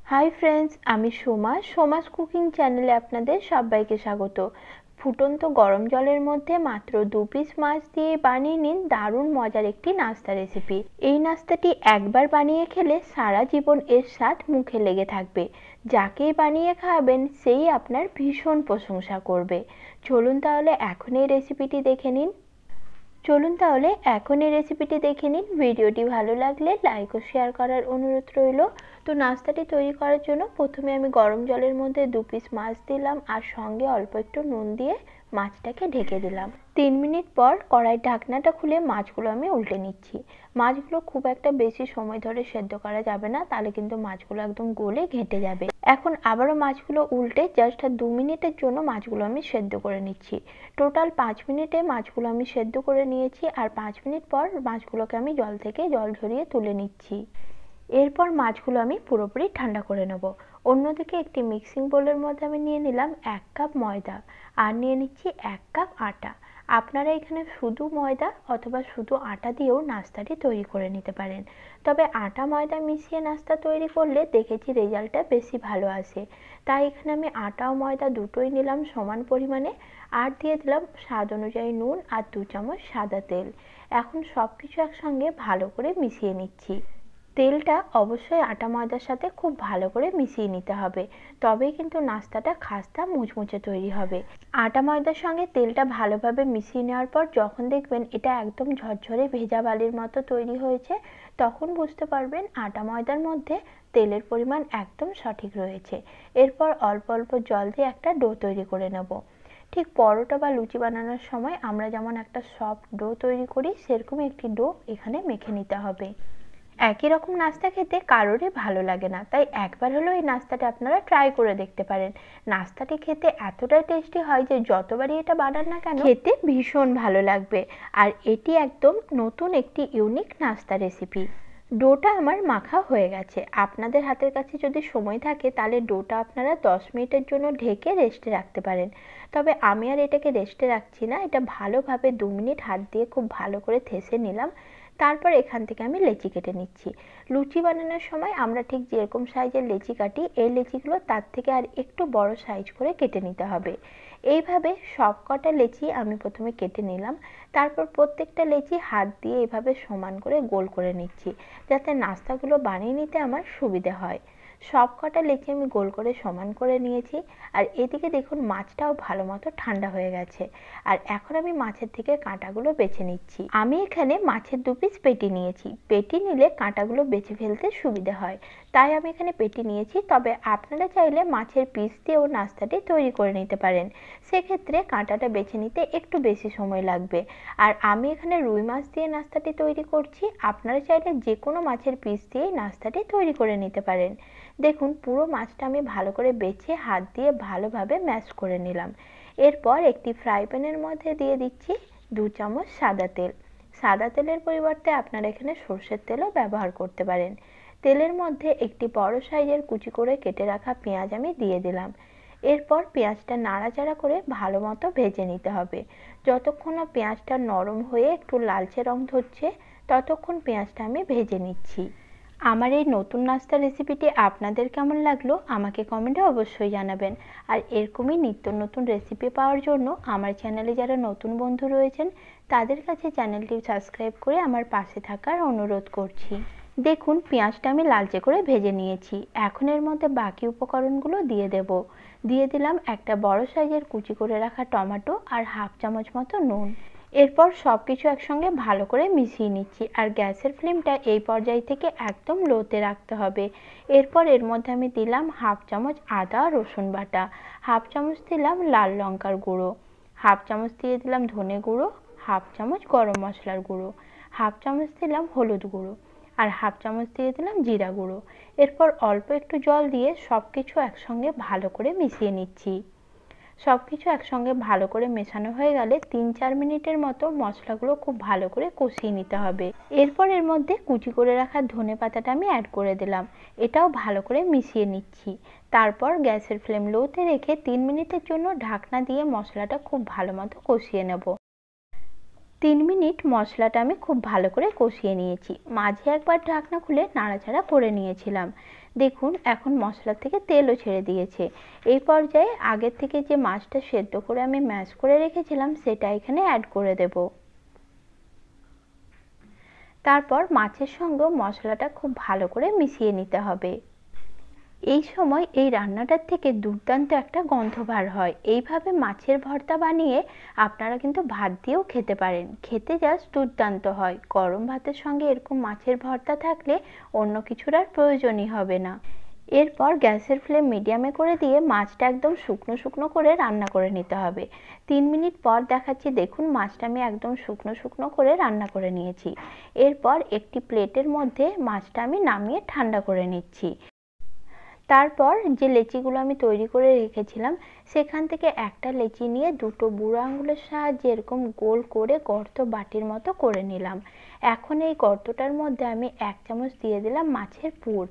Hi friends, আমি Soma's cooking চ্যানেলে আপনাদের সবাইকে স্বাগত। ফুটন্ত গরম জলের মধ্যে মাত্র 2 পিস মাছ দিয়ে বানিয়ে নিন দারুণ মজার একটি নাস্তা রেসিপি। এই নাস্তাটি একবার বানিয়ে খেলে সারা জীবন এর স্বাদ মুখে লেগে থাকবে। যাকেই বানিয়ে খাওয়াবেন সেই আপনার ভীষণ প্রশংসা করবে। চলুন তাহলে এখন এই রেসিপিটি দেখে নিন। ভিডিওটি ভালো লাগলে লাইক ও শেয়ার করার অনুরোধ রইল। তো নাস্তাটি তৈরি করার জন্য প্রথমে আমি গরম জলের মধ্যে 2 পিস মাছ দিলাম আর সঙ্গে অল্প একটু নুন দিয়ে মাছটাকে ঢেকে দিলাম। 3 মিনিট পর কড়াইয়ের ঢাকনাটা খুলে মাছগুলো আমি উল্টে নিচ্ছি। মাছগুলো খুব একটা বেশি সময় ধরে সেদ্ধ করা যাবে না, তাহলে কিন্তু মাছগুলো একদম গলে ঘেঁটে যাবে। এখন আবারও মাছগুলো উল্টে জাস্ট 2 মিনিটের জন্য মাছগুলো আমি সেদ্ধ করে নিচ্ছি। টোটাল 5 মিনিটে মাছগুলো আমি সেদ্ধ করে নিয়েছি আর 5 মিনিট পর মাছগুলোকে আমি জল থেকে জল ঝরিয়ে তুলে নিচ্ছি। এরপর মাছগুলো আমি পুরোপুরি ঠান্ডা করে নেব। অন্যদিকে একটি মিক্সিং বোলের মধ্যে আমি নিয়ে নিলাম 1 কাপ ময়দা আর নিয়ে নিচ্ছি 1 কাপ আটা। আপনারা এখানে শুধু ময়দা অথবা শুধু আটা দিয়েও নাস্তাটি তৈরি করে নিতে পারেন। তবে আটা ময়দা মিশিয়ে নাস্তা তৈরি করলে দেখেছি রেজাল্টটা বেশি ভালো আসে। তাই এখানে আমি আটা ও ময়দা দুটোই নিলাম সমান পরিমাণে আর দিয়ে দিলাম স্বাদ অনুযায়ী নুন আর 2 চামচ সাদা তেল। এখন সব কিছু একসঙ্গে ভালো করে মিশিয়ে নিচ্ছি। তেলটা অবশ্যই আটা ময়দার সাথে খুব ভালো করে মিশিয়ে নিতে হবে, তবেই কিন্তু নাস্তাটা খাস্তা মুচমুচে তৈরি হবে। আটা ময়দার সঙ্গে তেলটা ভালোভাবে মিশিয়ে নেওয়ার পর যখন দেখবেন এটা একদম ঝরঝরে ভেজা বালির মতো তৈরি হয়েছে, তখন বুঝতে পারবেন আটা ময়দার মধ্যে তেলের পরিমাণ একদম সঠিক রয়েছে। এরপর অল্প অল্প জল দিয়ে একটা ডো তৈরি করে নেব। ঠিক পরোটা বা লুচি বানানোর সময় আমরা যেমন একটা সফট ডো তৈরি করি, সেরকম একটি ডো এখানে মেখে নিতে হবে। একই রকম নাস্তা খেতে কারোরই ভালো লাগে না, তাই একবার হলেও এই নাস্তাটা আপনারা ট্রাই করে দেখতে পারেন। নাস্তাটি খেতে এতটাই টেস্টি হয় যে যতবারই এটা বানান না কেন খেতে ভীষণ ভালো লাগবে। আর এটি একদম নতুন একটি ইউনিক নাস্তা রেসিপি। ডোটা আমার মাখা হয়ে গেছে। আপনাদের হাতের কাছে যদি সময় থাকে তাহলে ডোটা আপনারা 10 মিনিটের জন্য ঢেকে রেস্টে রাখতে পারেন। তবে আমি আর এটাকে রেস্টে রাখছি না, এটা ভালোভাবে 2 মিনিট হাত দিয়ে খুব ভালো করে থেসে নিলাম। তারপর এখান থেকে আমি লেচি কেটে নিচ্ছি। লুচি বানানোর সময় আমরা ঠিক যেরকম সাইজের লেচি কাটি, এই লেচিগুলো তার থেকে আর একটু বড় সাইজ করে কেটে নিতে হবে। এইভাবে সব কটা লেচি আমি প্রথমে কেটে নিলাম। তারপর প্রত্যেকটা লেচি হাত দিয়ে এইভাবে সমান করে গোল করে নিচ্ছি, যাতে নাস্তাগুলো বানিয়ে নিতে আমার সুবিধে হয়। সব কটা লেচি আমি গোল করে সমান করে নিয়েছি। আর এদিকে দেখুন মাছটাও ভালো মতো ঠান্ডা হয়ে গেছে। আর এখন আমি মাছের থেকে কাঁটাগুলো বেছে নিচ্ছি। আমি এখানে মাছের 2 পিস পেটি নিয়েছি। পেটি নিলে কাঁটাগুলো বেছে ফেলতে সুবিধে হয়, তাই আমি এখানে পেটি নিয়েছি। তবে আপনারা চাইলে মাছের পিস দিয়েও নাস্তাটি তৈরি করে নিতে পারেন, সেক্ষেত্রে কাঁটাটা বেছে নিতে একটু বেশি সময় লাগবে। আর আমি এখানে রুই মাছ দিয়ে নাস্তাটি তৈরি করছি, আপনারা চাইলে যে কোনো মাছের পিস দিয়েই নাস্তাটি তৈরি করে নিতে পারেন। দেখুন পুরো মাছটা আমি ভালো করে বেছে হাত দিয়ে ভালোভাবে ম্যাশ করে নিলাম। এরপর একটি ফ্রাই প্যানের মধ্যে দিয়ে দিচ্ছি 2 চামচ সাদা তেল। সাদা তেলের পরিবর্তে আপনারা এখানে সর্ষের তেলও ব্যবহার করতে পারেন। তেলের মধ্যে একটি বড় সাইজের কুচি করে কেটে রাখা পেঁয়াজ আমি দিয়ে দিলাম। এরপর পেঁয়াজটা নাড়াচাড়া করে ভালো মতো ভেজে নিতে হবে। যতক্ষণ না পেঁয়াজটা নরম হয়ে একটু লালচে রং ধরছে, ততক্ষণ পেঁয়াজটা আমি ভেজে নিচ্ছি। আমার এই নতুন নাস্তা রেসিপিটি আপনাদের কেমন লাগলো আমাকে কমেন্টে অবশ্যই জানাবেন। আর এরকমই নিত্য নতুন রেসিপি পাওয়ার জন্য আমার চ্যানেলে যারা নতুন বন্ধু রয়েছেন তাদের কাছে চ্যানেলটি সাবস্ক্রাইব করে আমার পাশে থাকার অনুরোধ করছি। দেখুন পেঁয়াজটা আমি লালচে করে ভেজে নিয়েছি। এখন এর মধ্যে বাকি উপকরণগুলো দিয়ে দিলাম একটা বড় সাইজের কুচি করে রাখা টমেটো আর হাফ চামচ মতো নুন। এরপর সবকিছু একসঙ্গে ভালো করে মিশিয়ে নিচ্ছি আর গ্যাসের ফ্লেমটা এই পর্যায় থেকে একদম লোতে রাখতে হবে। এরপর এর মধ্যে আমি দিলাম হাফ চামচ আদা রসুন বাটা, হাফ চামচ দিলাম লাল লঙ্কার গুঁড়ো, হাফ চামচ দিয়ে দিলাম ধনে গুঁড়ো, হাফ চামচ গরম মশলার গুঁড়ো, হাফ চামচ দিলাম হলুদ গুঁড়ো আর হাফ চামচ দিয়ে দিলাম জিরা গুঁড়ো। এরপর অল্প একটু জল দিয়ে সবকিছু একসঙ্গে ভালো করে মিশিয়ে নিচ্ছি। সবকিছু একসঙ্গে ভালো করে মেশানো হয়ে গেলে 3-4 মিনিটের মতো মশলাগুলো খুব ভালো করে কষিয়ে নিতে হবে। এরপর এর মধ্যে কুচি করে রাখা ধনে পাতাটা আমি অ্যাড করে দিলাম। এটাও ভালো করে মিশিয়ে নিচ্ছি। তারপর গ্যাসের ফ্লেম লোতে রেখে 3 মিনিটের জন্য ঢাকনা দিয়ে মশলাটা খুব ভালো মতো কষিয়ে নেব। 3 মিনিট মশলাটা আমি খুব ভালো করে কষিয়ে নিয়েছি। মাঝে একবার ঢাকনা খুলে নাড়াচাড়া করে নিয়েছিলাম। দেখুন এখন মশলা থেকে তেলও ছেড়ে দিয়েছে। এই পর্যায়ে আগের থেকে যে মাছটা সেদ্ধ করে আমি ম্যাশ করে রেখেছিলাম সেটা এখানে অ্যাড করে দেব। তারপর মাছের সঙ্গেও মশলাটা খুব ভালো করে মিশিয়ে নিতে হবে। এই সময় এই রান্নাটার থেকে দুর্দান্ত একটা গন্ধ বার হয়। এইভাবে মাছের ভর্তা বানিয়ে আপনারা কিন্তু ভাত দিয়েও খেতে পারেন, খেতে জাস্ট দুর্দান্ত হয়। গরম ভাতের সঙ্গে এরকম মাছের ভর্তা থাকলে অন্য কিছুর আর প্রয়োজনই হবে না। এরপর গ্যাসের ফ্লেম মিডিয়ামে করে দিয়ে মাছটা একদম শুকনো শুকনো করে রান্না করে নিতে হবে। 3 মিনিট পর দেখাচ্ছি, দেখুন মাছটা আমি একদম শুকনো শুকনো করে রান্না করে নিয়েছি। এরপর একটি প্লেটের মধ্যে মাছটা আমি নামিয়ে ঠান্ডা করে নিচ্ছি। তারপর যে লেচিগুলো আমি তৈরি করে রেখেছিলাম সেখান থেকে একটা লেচি নিয়ে দুটো বুড়ো আঙুলের সাহায্যে এরকম গোল করে গর্ত বাটির মতো করে নিলাম। এখন এই গর্তটার মধ্যে আমি 1 চামচ দিয়ে দিলাম মাছের পুর।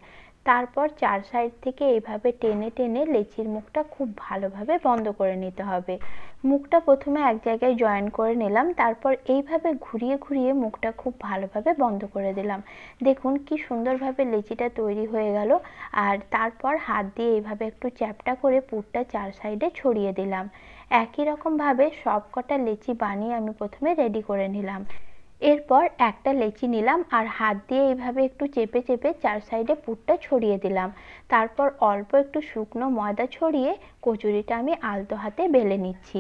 তারপর 4 সাইড থেকে এইভাবে টেনে টেনে লেচির মুখটা খুব ভালোভাবে বন্ধ করে নিতে হবে। মুখটা প্রথমে এক জায়গায় জয়েন করে নিলাম, তারপর এইভাবে ঘুরিয়ে ঘুরিয়ে মুখটা খুব ভালোভাবে বন্ধ করে দিলাম। দেখুন কি সুন্দরভাবে লেচিটা তৈরি হয়ে গেল। আর তারপর হাত দিয়ে এইভাবে একটু চ্যাপ্টা করে পুরটা 4 সাইডে ছড়িয়ে দিলাম। একই রকম ভাবে সব কটা লেচি বানিয়ে আমি প্রথমে রেডি করে নিলাম। এরপর একটা লেচি নিলাম আর হাত দিয়ে এইভাবে একটু চেপে চেপে 4 সাইডে পুরটা ছড়িয়ে দিলাম। তারপর অল্প একটু শুকনো ময়দা ছড়িয়ে কচুরিটা আমি আলতো হাতে বেলে নিচ্ছি।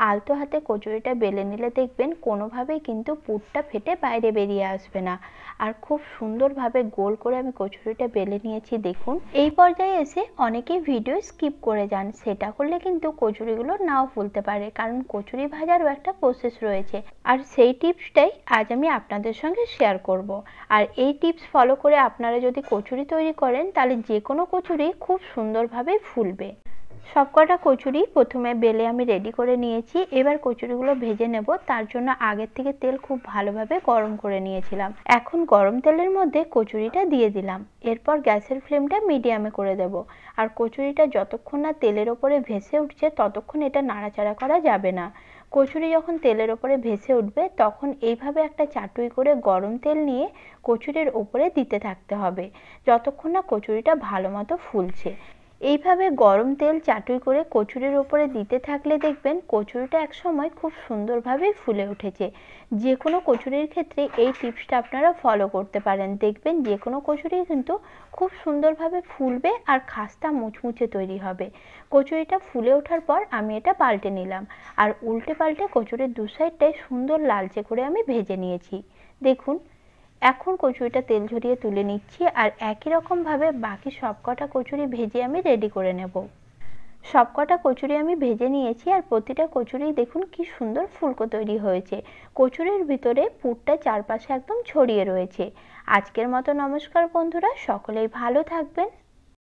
আলতো হাতে কচুরিটা বেলে নিলে দেখবেন কোনোভাবেই কিন্তু পুরটা ফেটে বাইরে বেরিয়ে আসবে না। আর খুব সুন্দরভাবে গোল করে আমি কচুরিটা বেলে নিয়েছি। দেখুন এই পর্যায়ে এসে অনেকেই ভিডিও স্কিপ করে যান, সেটা করলে কিন্তু কচুরিগুলো নাও ফুলতে পারে, কারণ কচুরি ভাজারও একটা প্রসেস রয়েছে। আর সেই টিপসটাই আজ আমি আপনাদের সঙ্গে শেয়ার করব। আর এই টিপস ফলো করে আপনারা যদি কচুরি তৈরি করেন তাহলে যে কোনো কচুরি খুব সুন্দরভাবে ফুলবে। সবকটা কচুরি প্রথমে বেলে আমি রেডি করে নিয়েছি। এবার কচুরিগুলো ভেজে নেব, তার জন্য আগের থেকে তেল খুব ভালোভাবে গরম করে নিয়েছিলাম। এখন গরম তেলের মধ্যে কচুরিটা দিয়ে দিলাম। এরপর গ্যাসের ফ্লেমটা মিডিয়ামে করে দেব। আর কচুরিটা যতক্ষণ না তেলের ওপরে ভেসে উঠছে ততক্ষণ এটা নাড়াচাড়া করা যাবে না। কচুরি যখন তেলের ওপরে ভেসে উঠবে তখন এইভাবে একটা চাটুই করে গরম তেল নিয়ে কচুরির ওপরে দিতে থাকতে হবে, যতক্ষণ না কচুরিটা ভালো মতো ফুলছে। এইভাবে গরম তেল চাটুই করে কচুরির ওপরে দিতে থাকলে দেখবেন কচুরিটা একসময় খুব সুন্দরভাবে ফুলে উঠেছে। যে কোনো কচুরির ক্ষেত্রে এই টিপসটা আপনারা ফলো করতে পারেন, দেখবেন যে কোনো কচুরি কিন্তু খুব সুন্দরভাবে ফুলবে আর খাস্তা মুচমুচে তৈরি হবে। কচুরিটা ফুলে ওঠার পর আমি এটা পাল্টে নিলাম আর উল্টে পাল্টে কচুরির দু সাইডটাই সুন্দর লালচে করে আমি ভেজে নিয়েছি। দেখুন এখন কচুরিটা তেল ঝরিয়ে তুলে নিচ্ছি আর একই রকম ভাবে বাকি সবকটা কচুরি ভেজে আমি রেডি করে নেব। সবকটা কচুরি আমি ভেজে নিয়েছি আর প্রতিটা কচুরি দেখুন কি সুন্দর ফুলকো তৈরি হয়েছে। কচুরির ভিতরে পুরটা চারপাশে একদম ছড়িয়ে রয়েছে। আজকের মতো নমস্কার বন্ধুরা, সকলেই ভালো থাকবেন।